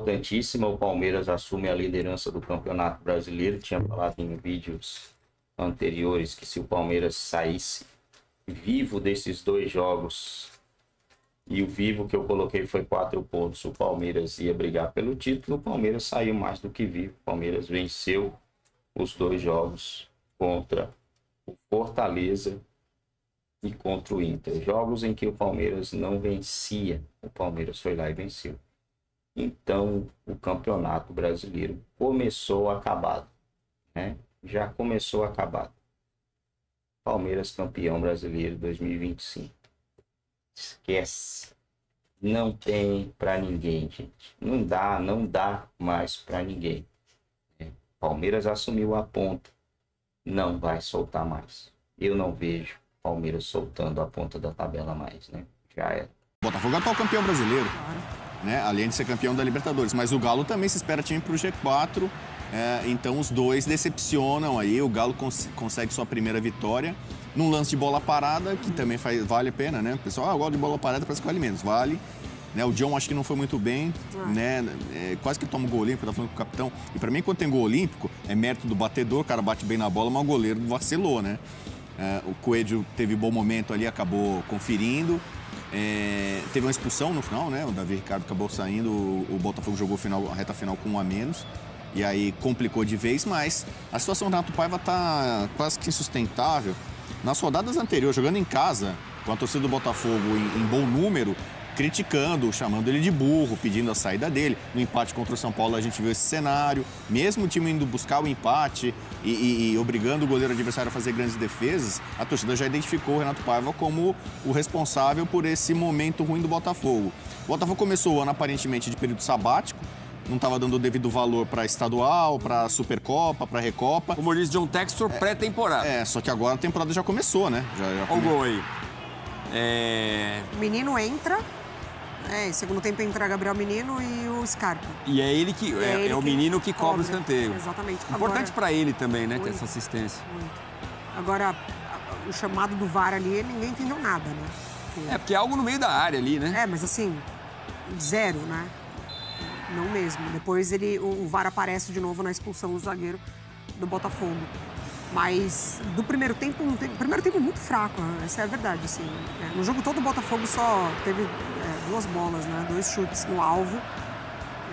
importantíssima. O Palmeiras assume a liderança do Campeonato Brasileiro. Tinha falado em vídeos anteriores que se o Palmeiras saísse vivo desses 2 jogos, e o vivo que eu coloquei foi 4 pontos, o Palmeiras ia brigar pelo título. O Palmeiras saiu mais do que vivo. O Palmeiras venceu os 2 jogos contra o Fortaleza e contra o Inter. Jogos em que o Palmeiras não vencia, o Palmeiras foi lá e venceu. Então, o Campeonato Brasileiro começou acabado, né? Já começou acabado. Palmeiras campeão brasileiro 2025. Esquece. Não tem para ninguém, gente. Não dá mais para ninguém. Palmeiras assumiu a ponta. Não vai soltar mais. Eu não vejo Palmeiras soltando a ponta da tabela mais, né? Já era. Botafogo é o atual campeão brasileiro, né? Além de ser campeão da Libertadores. Mas o Galo também se espera time pro G4. Então os dois decepcionam aí. O Galo consegue sua primeira vitória num lance de bola parada, que também vale a pena, né? O pessoal, o gol de bola parada parece que vale menos. Vale. Né? O John acho que não foi muito bem, né? Quase que toma um gol olímpico, tá falando com o capitão. E para mim, quando tem gol olímpico, é mérito do batedor, o cara bate bem na bola, mas o goleiro vacilou, né? O Coelho teve bom momento ali, acabou conferindo. Teve uma expulsão no final, né? O Davi Ricardo acabou saindo, o Botafogo jogou a reta final com 1 a menos. E aí complicou de vez, mas a situação do Renato Paiva tá quase que insustentável. Nas rodadas anteriores, jogando em casa, com a torcida do Botafogo em bom número, criticando, chamando ele de burro, pedindo a saída dele. No empate contra o São Paulo a gente viu esse cenário. Mesmo o time indo buscar o empate e obrigando o goleiro adversário a fazer grandes defesas, a torcida já identificou o Renato Paiva como o responsável por esse momento ruim do Botafogo. O Botafogo começou o ano aparentemente de período sabático, não estava dando o devido valor para estadual, para Supercopa, para Recopa. Como diz John Textor, pré-temporada. Só que agora a temporada já começou, né? Olha o gol aí. O Menino entra, em segundo tempo entra Gabriel Menino e o Scarpa. E é ele que é o menino que cobra o escanteio. Exatamente. Importante para ele também, né, ter Muito. essa assistência. Muito. Agora, o chamado do VAR ali, ninguém entendeu nada, né? Porque é algo no meio da área ali, né? Mas assim, 0, né? Não mesmo. Depois o VAR aparece de novo na expulsão do zagueiro do Botafogo. Mas do primeiro tempo muito fraco, né? Essa é a verdade, assim. No jogo todo o Botafogo só teve 2 bolas, né? 2 chutes no alvo.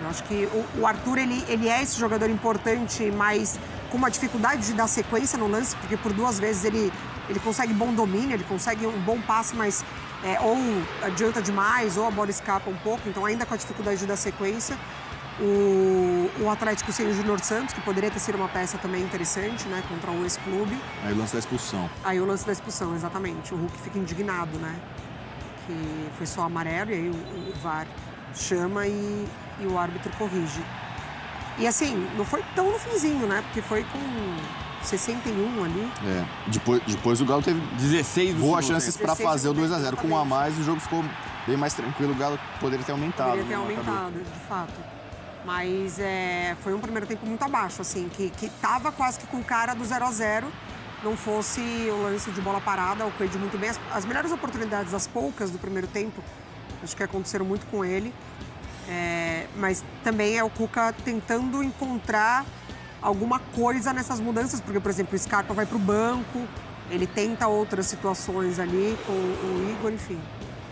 Eu acho que o Arthur, ele é esse jogador importante, mas com uma dificuldade de dar sequência no lance, porque por 2 vezes ele consegue bom domínio, ele consegue um bom passe, mas ou adianta demais, ou a bola escapa um pouco, então ainda com a dificuldade de dar sequência. O Atlético sem o Júnior Santos, que poderia ter sido uma peça também interessante, né, contra o ex-clube. Aí o lance da expulsão. Aí o lance da expulsão, exatamente. O Hulk fica indignado, né, que foi só amarelo, e aí o VAR chama e o árbitro corrige. E assim, não foi tão no finzinho, né, porque foi com 61 ali. Depois o Galo teve 16 boas chances para fazer o 2-0. Com 1 a mais, o jogo ficou bem mais tranquilo. O Galo poderia ter aumentado. Poderia ter aumentado, de fato. Mas foi um primeiro tempo muito abaixo, assim, que tava quase que com cara do 0-0. Não fosse o lance de bola parada, o Coelho muito bem. As melhores oportunidades, as poucas do primeiro tempo, acho que aconteceram muito com ele. Mas também é o Cuca tentando encontrar alguma coisa nessas mudanças, porque, por exemplo, o Scarpa vai para o banco, ele tenta outras situações ali com o Igor, enfim.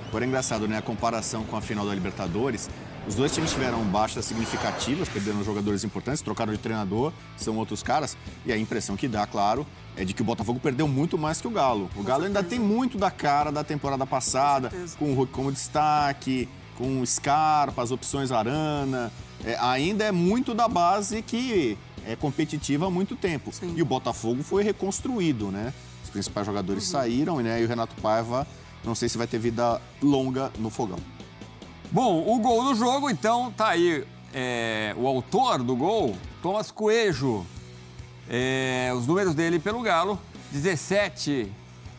Agora é engraçado, né? A comparação com a final da Libertadores, os dois times tiveram baixas significativas, perderam jogadores importantes, trocaram de treinador, são outros caras, e a impressão que dá, claro, é de que o Botafogo perdeu muito mais que o Galo. O Galo ainda tem muito da cara da temporada passada, com o Hulk como destaque, com o Scarpa, as opções Arana, ainda é muito da base que é competitiva há muito tempo. Sim. E o Botafogo foi reconstruído, né? Os principais jogadores saíram, né? E o Renato Paiva, não sei se vai ter vida longa no fogão. Bom, o gol do jogo, então, tá aí. O autor do gol, Thomas Coelho. Os números dele pelo Galo, 17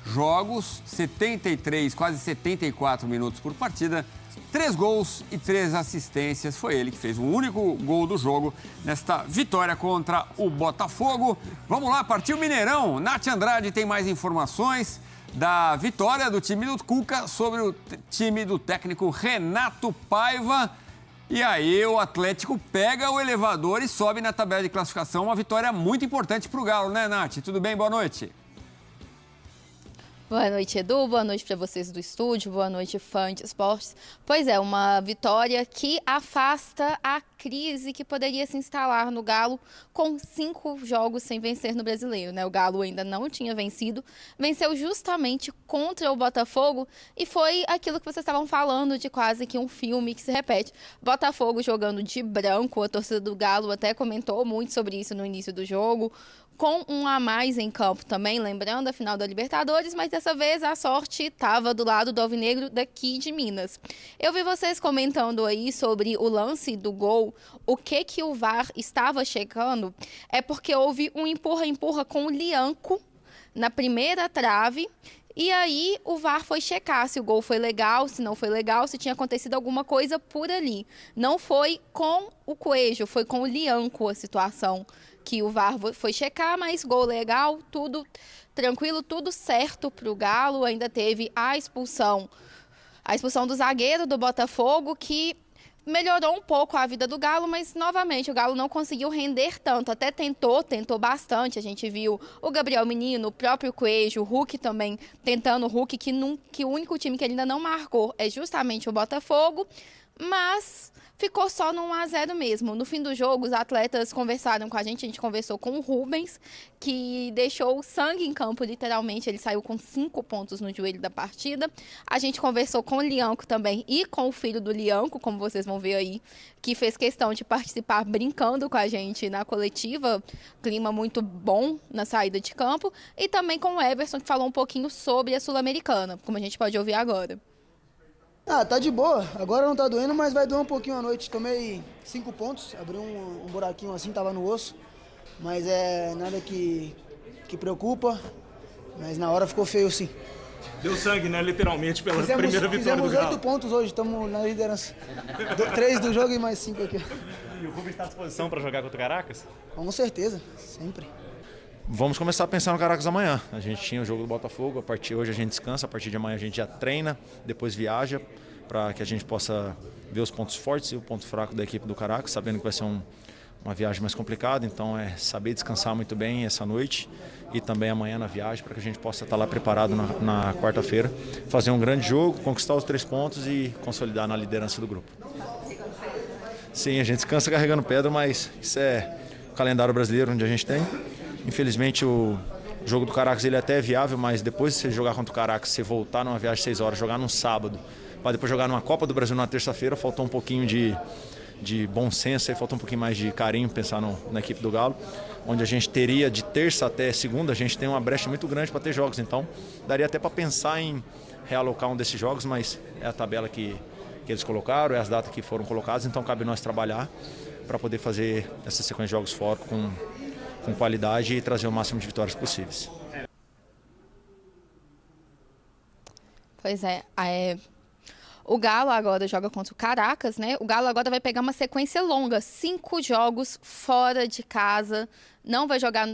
jogos, 73, quase 74 minutos por partida, 3 gols e 3 assistências. Foi ele que fez o único gol do jogo nesta vitória contra o Botafogo. Vamos lá, partiu o Mineirão. Nath Andrade tem mais informações da vitória do time do Cuca sobre o time do técnico Renato Paiva. E aí o Atlético pega o elevador e sobe na tabela de classificação. Uma vitória muito importante para o Galo, né, Nath? Tudo bem? Boa noite. Boa noite, Edu. Boa noite para vocês do estúdio. Boa noite, fã de esportes. Pois é, uma vitória que afasta a crise que poderia se instalar no Galo com 5 jogos sem vencer no Brasileiro, né? O Galo ainda não tinha vencido, venceu justamente contra o Botafogo e foi aquilo que vocês estavam falando de quase que um filme que se repete. Botafogo jogando de branco, a torcida do Galo até comentou muito sobre isso no início do jogo, com um a mais em campo também, lembrando a final da Libertadores, mas dessa vez a sorte estava do lado do Alvinegro daqui de Minas. Eu vi vocês comentando aí sobre o lance do gol, o que o VAR estava checando, é porque houve um empurra-empurra com o Lianco na primeira trave, e aí o VAR foi checar se o gol foi legal, se não foi legal, se tinha acontecido alguma coisa por ali. Não foi com o Coelho, foi com o Lianco a situação que o VAR foi checar, mas gol legal, tudo tranquilo, tudo certo para o Galo. Ainda teve a expulsão do zagueiro do Botafogo, que melhorou um pouco a vida do Galo, mas novamente o Galo não conseguiu render tanto. Até tentou bastante. A gente viu o Gabriel Menino, o próprio Coelho, o Hulk também tentando. O Hulk, que o único time que ele ainda não marcou é justamente o Botafogo, mas ficou só no 1-0 mesmo. No fim do jogo, os atletas conversaram com a gente conversou com o Rubens, que deixou o sangue em campo, literalmente. Ele saiu com 5 pontos no joelho da partida. A gente conversou com o Lianco também e com o filho do Lianco, como vocês vão ver aí, que fez questão de participar brincando com a gente na coletiva. Clima muito bom na saída de campo. E também com o Everson, que falou um pouquinho sobre a Sul-Americana, como a gente pode ouvir agora. Tá de boa. Agora não tá doendo, mas vai doer um pouquinho à noite. Tomei 5 pontos, abri um buraquinho assim, tava no osso. Mas é nada que preocupa, mas na hora ficou feio sim. Deu sangue, né? Literalmente, pela primeira vitória do Galo. Fizemos 8 pontos hoje, estamos na liderança. 3 do jogo e mais 5 aqui. E o Rubens está à disposição para jogar contra o Caracas? Com certeza, sempre. Vamos começar a pensar no Caracas amanhã. A gente tinha o jogo do Botafogo, a partir de hoje a gente descansa, a partir de amanhã a gente já treina, depois viaja, para que a gente possa ver os pontos fortes e o ponto fraco da equipe do Caracas, sabendo que vai ser uma viagem mais complicada, então é saber descansar muito bem essa noite e também amanhã na viagem, para que a gente possa estar lá preparado na quarta-feira, fazer um grande jogo, conquistar os 3 pontos e consolidar na liderança do grupo. Sim, a gente descansa carregando pedra, mas isso é o calendário brasileiro onde a gente tem. Infelizmente o jogo do Caracas ele é até viável, mas depois de você jogar contra o Caracas, você voltar numa viagem de 6 horas, jogar num sábado, para depois jogar numa Copa do Brasil na terça-feira, faltou um pouquinho de bom senso, aí faltou um pouquinho mais de carinho pensar na equipe do Galo, onde a gente teria de terça até segunda, a gente tem uma brecha muito grande para ter jogos, então daria até para pensar em realocar um desses jogos, mas é a tabela que eles colocaram, é as datas que foram colocadas, então cabe nós trabalhar para poder fazer essa sequência de jogos fora com qualidade e trazer o máximo de vitórias possíveis. Pois é, o Galo agora joga contra o Caracas, né? O Galo agora vai pegar uma sequência longa, 5 jogos fora de casa. Não vai jogar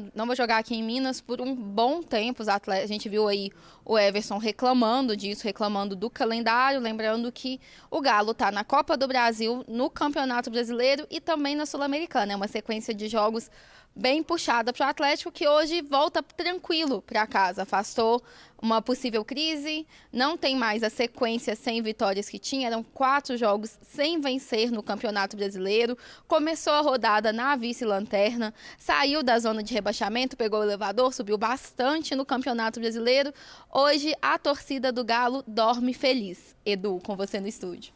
aqui em Minas por um bom tempo. Os atletas, a gente viu aí o Everson reclamando disso, reclamando do calendário, lembrando que o Galo está na Copa do Brasil, no Campeonato Brasileiro e também na Sul-Americana. É uma sequência de jogos bem puxada para o Atlético, que hoje volta tranquilo para casa. Afastou uma possível crise, não tem mais a sequência sem vitórias que tinha, eram 4 jogos sem vencer no Campeonato Brasileiro, começou a rodada na vice-lanterna, saiu da zona de rebaixamento, pegou o elevador, subiu bastante no Campeonato Brasileiro. Hoje a torcida do Galo dorme feliz. Edu, com você no estúdio.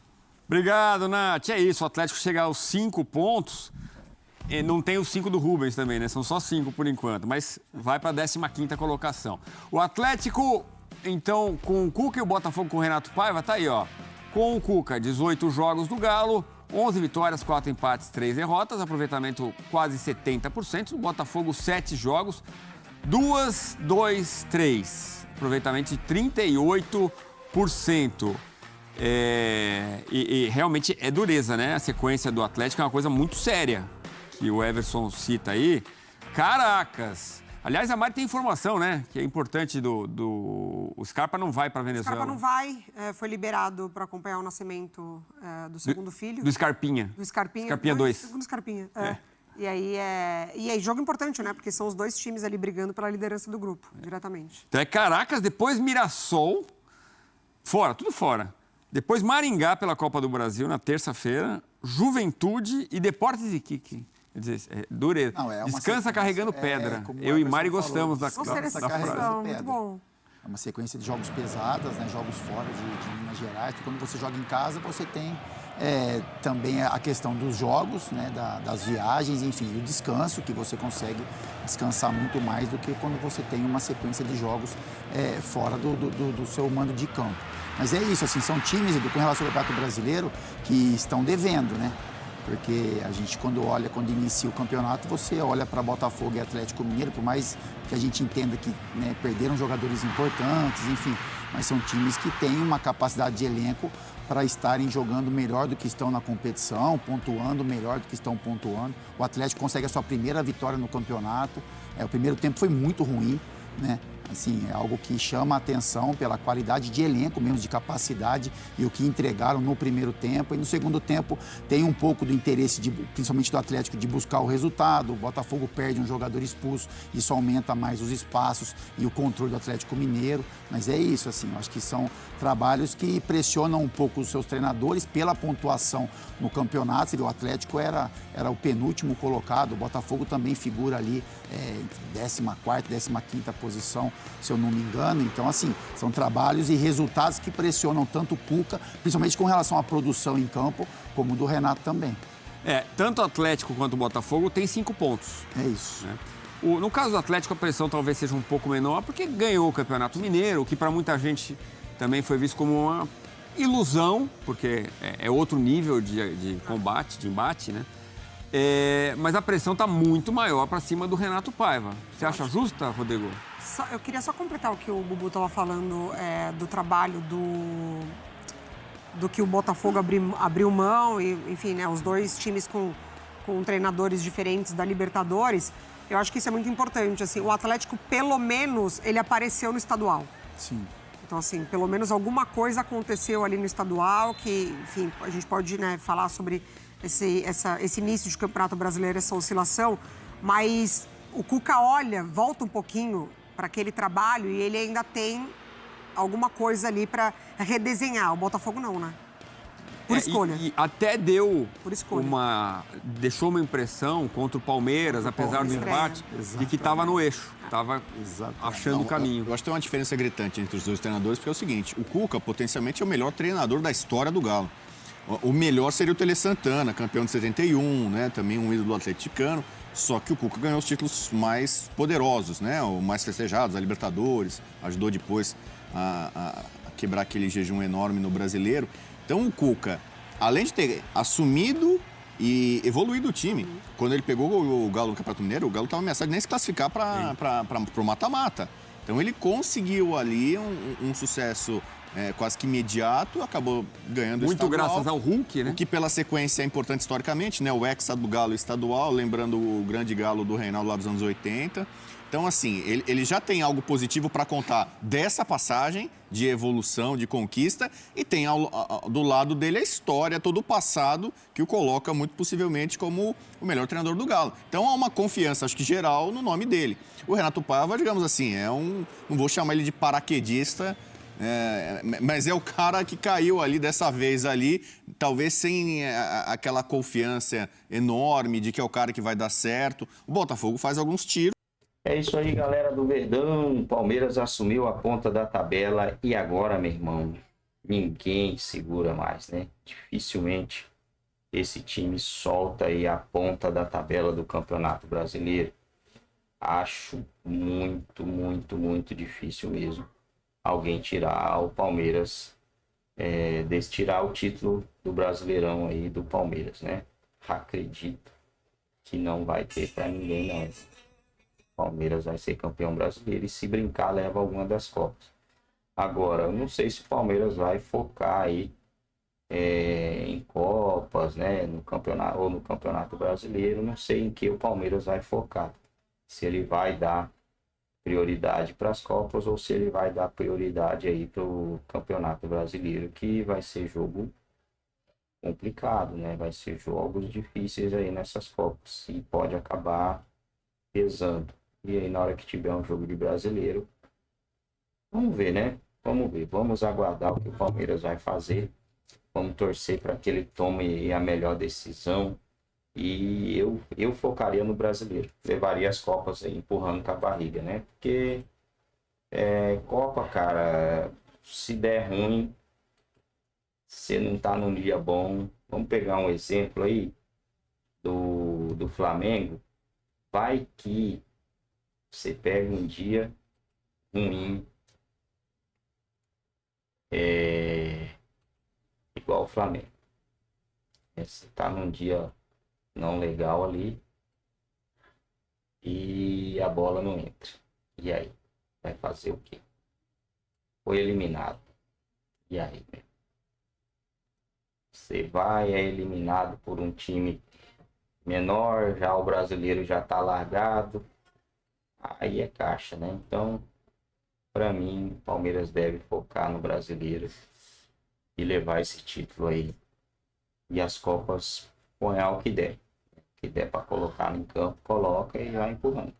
Obrigado, Nath. É isso, o Atlético chega aos 5 pontos. E não tem os 5 do Rubens também, né? São só 5 por enquanto, mas vai para a 15ª colocação. O Atlético, então, com o Cuca e o Botafogo com o Renato Paiva, tá aí, ó. Com o Cuca, 18 jogos do Galo, 11 vitórias, 4 empates, 3 derrotas, aproveitamento quase 70%. O Botafogo, 7 jogos, 2, 2, 3. Aproveitamento de 38%. E realmente é dureza, né? A sequência do Atlético é uma coisa muito séria, que o Everson cita aí. Caracas, Aliás, a Mari tem informação, né? Que é importante O Scarpa não vai para a O Venezuela. Scarpa não vai, foi liberado para acompanhar o nascimento do segundo filho. Do Scarpinha. Do Scarpinha. Scarpinha 2. Segundo Scarpinha, E aí jogo importante, né? Porque são os dois times ali brigando pela liderança do grupo, diretamente. Então é Caracas, depois Mirassol, fora, tudo fora. Depois Maringá pela Copa do Brasil na terça-feira, Juventude e Deportes Iquique. Quer dizer, dureza. Descansa carregando pedra. Eu e Mari gostamos da Gostei dessa frase. muito bom. É uma sequência de jogos pesadas, né? Jogos fora de Minas Gerais. Porque quando você joga em casa, você tem também a questão dos jogos, né? Das viagens, enfim, e o descanso, que você consegue descansar muito mais do que quando você tem uma sequência de jogos fora do seu mando de campo. Mas é isso, assim, são times, com relação ao Campeonato Brasileiro, que estão devendo, né? Porque a gente, quando inicia o campeonato, você olha para Botafogo e Atlético Mineiro, por mais que a gente entenda que, né, perderam jogadores importantes, enfim, mas são times que têm uma capacidade de elenco para estarem jogando melhor do que estão na competição, pontuando melhor do que estão pontuando. O Atlético consegue a sua primeira vitória no campeonato. O primeiro tempo foi muito ruim, né? Assim, é algo que chama a atenção pela qualidade de elenco, mesmo de capacidade, e o que entregaram no primeiro tempo. E no segundo tempo tem um pouco do interesse, principalmente do Atlético, de buscar o resultado. O Botafogo perde um jogador expulso, isso aumenta mais os espaços e o controle do Atlético Mineiro. Mas é isso, assim, eu acho que são trabalhos que pressionam um pouco os seus treinadores pela pontuação no campeonato. Você viu, o Atlético era o penúltimo colocado, o Botafogo também figura ali entre 14ª, 15ª posição, se eu não me engano. Então, assim, são trabalhos e resultados que pressionam tanto o Cuca, principalmente com relação à produção em campo, como do Renato também. Tanto o Atlético quanto o Botafogo tem 5 pontos. É isso. Né? No caso do Atlético, a pressão talvez seja um pouco menor, porque ganhou o Campeonato Mineiro, o que para muita gente também foi visto como uma ilusão, porque é outro nível de combate, de embate, né? Mas a pressão está muito maior para cima do Renato Paiva. Você acha justa, Rodrigo? Eu queria só completar o que o Bubu estava falando do trabalho do que o Botafogo abriu mão, e, enfim, né, os dois times com treinadores diferentes da Libertadores. Eu acho que isso é muito importante. Assim, o Atlético, pelo menos, ele apareceu no estadual. Sim. Então, assim, pelo menos alguma coisa aconteceu ali no estadual que, enfim, a gente pode, né, falar sobre esse início de Campeonato Brasileiro, essa oscilação, mas o Cuca volta um pouquinho para aquele trabalho e ele ainda tem alguma coisa ali para redesenhar. O Botafogo não, né? Por escolha. E até deixou uma impressão contra o Palmeiras, apesar do empate, de que estava no eixo, estava achando o caminho. Eu acho que tem uma diferença gritante entre os dois treinadores, porque é o seguinte, o Cuca potencialmente é o melhor treinador da história do Galo. O melhor seria o Tele Santana, campeão de 71, né? Também um ídolo atleticano. Só que o Cuca ganhou os títulos mais poderosos, né? Os mais festejados, a Libertadores, ajudou depois a quebrar aquele jejum enorme no Brasileiro. Então o Cuca, além de ter assumido e evoluído o time, quando ele pegou o Galo no Campeonato Mineiro, o Galo estava ameaçado de nem se classificar para o mata-mata. Então ele conseguiu ali um sucesso quase que imediato, acabou ganhando o estadual. Muito graças ao Hulk, né? O que pela sequência é importante historicamente, né? O hexa do Galo estadual, lembrando o grande Galo do Reinaldo lá dos anos 80. Então, assim, ele já tem algo positivo para contar dessa passagem de evolução, de conquista, e tem do lado dele a história, todo o passado, que o coloca muito possivelmente como o melhor treinador do Galo. Então, há uma confiança, acho que geral, no nome dele. O Renato Paiva, digamos assim, não vou chamar ele de paraquedista, mas é o cara que caiu ali dessa vez ali, talvez sem aquela confiança enorme de que é o cara que vai dar certo. O Botafogo faz alguns tiros. É isso aí, galera do Verdão. O Palmeiras assumiu a ponta da tabela e agora, meu irmão, ninguém segura mais, né? Dificilmente esse time solta aí a ponta da tabela do Campeonato Brasileiro. Acho muito, muito, muito difícil mesmo alguém tirar o Palmeiras, tirar o título do Brasileirão aí do Palmeiras, né? Acredito que não vai ter para ninguém, não. Palmeiras vai ser campeão brasileiro e, se brincar, leva alguma das Copas. Agora, eu não sei se o Palmeiras vai focar aí em Copas, né, no campeonato ou no Campeonato Brasileiro. Não sei em que o Palmeiras vai focar. Se ele vai dar prioridade para as Copas ou se ele vai dar prioridade aí para o Campeonato Brasileiro, que vai ser jogo complicado, né? Vai ser jogos difíceis aí nessas Copas e pode acabar pesando. E aí na hora que tiver um jogo de Brasileiro, vamos ver, né? Vamos ver, vamos aguardar o que o Palmeiras vai fazer. Vamos torcer para que ele tome a melhor decisão. E eu focaria no Brasileiro. Levaria as Copas aí, empurrando com a barriga, né? Porque Copa, cara, se der ruim, você não tá num dia bom. Vamos pegar um exemplo aí do Flamengo. Vai que você pega um dia ruim, igual o Flamengo. Você tá num dia não legal ali e a bola não entra. E aí? Vai fazer o quê? Foi eliminado. E aí, né? Você vai, é eliminado por um time menor, já o brasileiro já tá largado. Aí é caixa, né? Então, para mim, o Palmeiras deve focar no brasileiro e levar esse título aí. E as Copas põe ao que der. Que der para colocar em campo, coloca e vai empurrando.